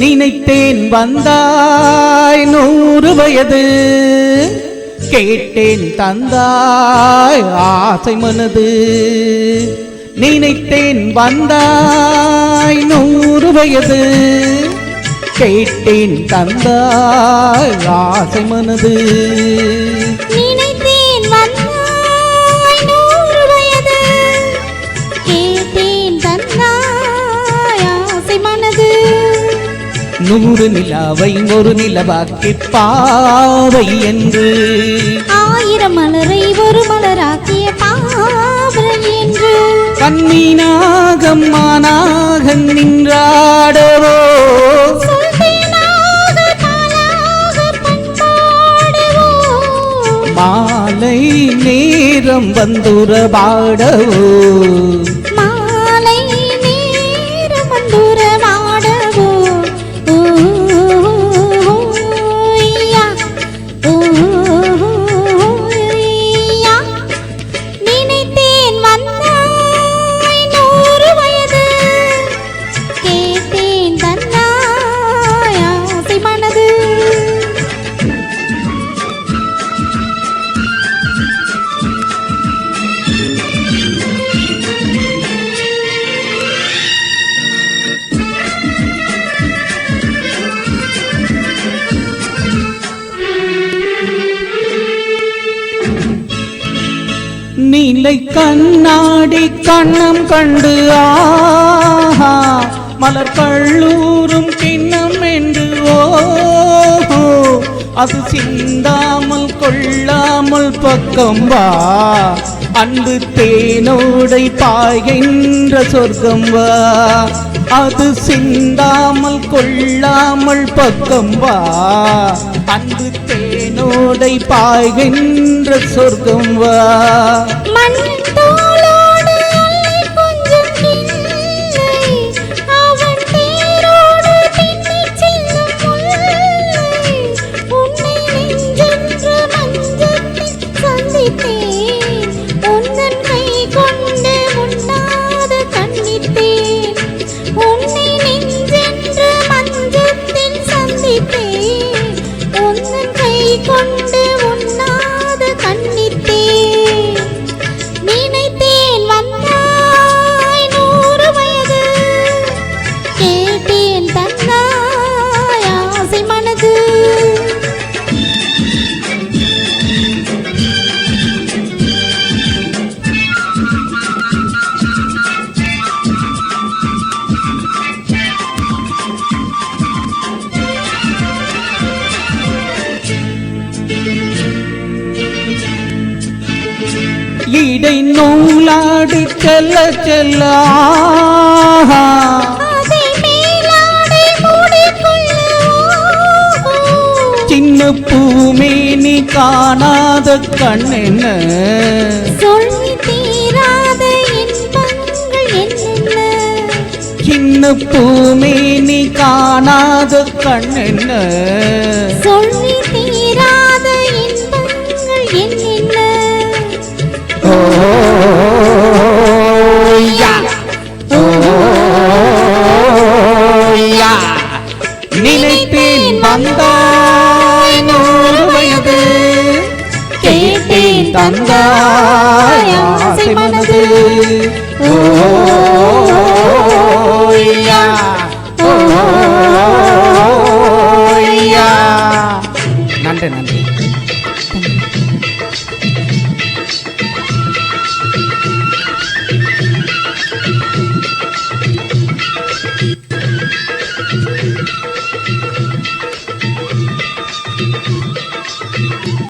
நினைத்தேன் வந்தாய் 100 வயது, கேட்டேன் தந்தாய் ஆசை மனது. நினைத்தேன் வந்தாய் 100 வயது, கேட்டேன் தந்தாய் ஆசை மனது. நினைத்தேன் வந்தாய் 100 வயது, கேட்டேன் தந்தாய் ஆசை மனது. 100 நிலாவை ஒரு நிலவாக்கி பாவை என்று, 1000 மலரை ஒரு மலராக்கிய பாவை என்று, கண்ணீனாக மானாக நின்றாடவோ, சொல்வேனாக பாலாக பண்பாடவோ, மாலை நேரம் வந்துறவாடவோ, மாலை நேரம் வந்துறவாடவோ. ஓய்யா ஓய்யா, நினைத்தேன் வந்தாய் 100 வயது, கேட்டேன் தந்தாய் ஆசை மனது. நீலை கண்ணாடி கண்ணம் கண்டு ஆஹா, மலர் கள்ளூரும் கிண்ணம் என்று ஓஹோ, அது சிந்தாமல் கொள்ளாமல் பக்கம் வா, அன்பு தேனோடை பாய்கின்ற சொர்க்கம் வா, அது சிந்தாமல் கொள்ளாமல் பக்கம் வா, அன்பு தேனோடை பாய்கின்ற சொர்க்கம் வா. மண்ணின் தோளோடு அள்ளி கொஞ்சம் கிள்ளை, அவன் தேரோடு பின்னிச் செல்லும் முல்லை, உன்னை நெஞ்சென்று மஞ்சத்தில் சந்தித்தேன், உந்தன் கை கொண்டு உண்ணாத கண்ணித்தேன், உன்னை நெஞ்சென்று மஞ்சத்தில் சந்தித்தேன், உந்தன் கை கொண்டு உண்ணாத கண்ணித்தேன். நினைத்தேன் வந்தாய் 100 வயது, கேட்டேன் தந்தாய் ஆசை மனது. இடை நூலாடி செல்ல செல்ல ஆஹா, அதை மேலாடை மூடிக்கொள்ள சின்ன பூமேனி காணாத கண்ணென்ன, சொல்லி தீராத இன்பங்கள் என்னென்ன, சின்ன பூமேனி காணாத கண்ணென்ன, சொல்லி தீராத இன்பங்கள் என்னென்ன. ஓய்யா ஓய்யா, நினைத்தேன் வந்தாய் 100 வயது, கேட்டேன் தந்தாய் ஆசை மனது. ஓய்யா ஓய்யா. நன்றி நன்றி.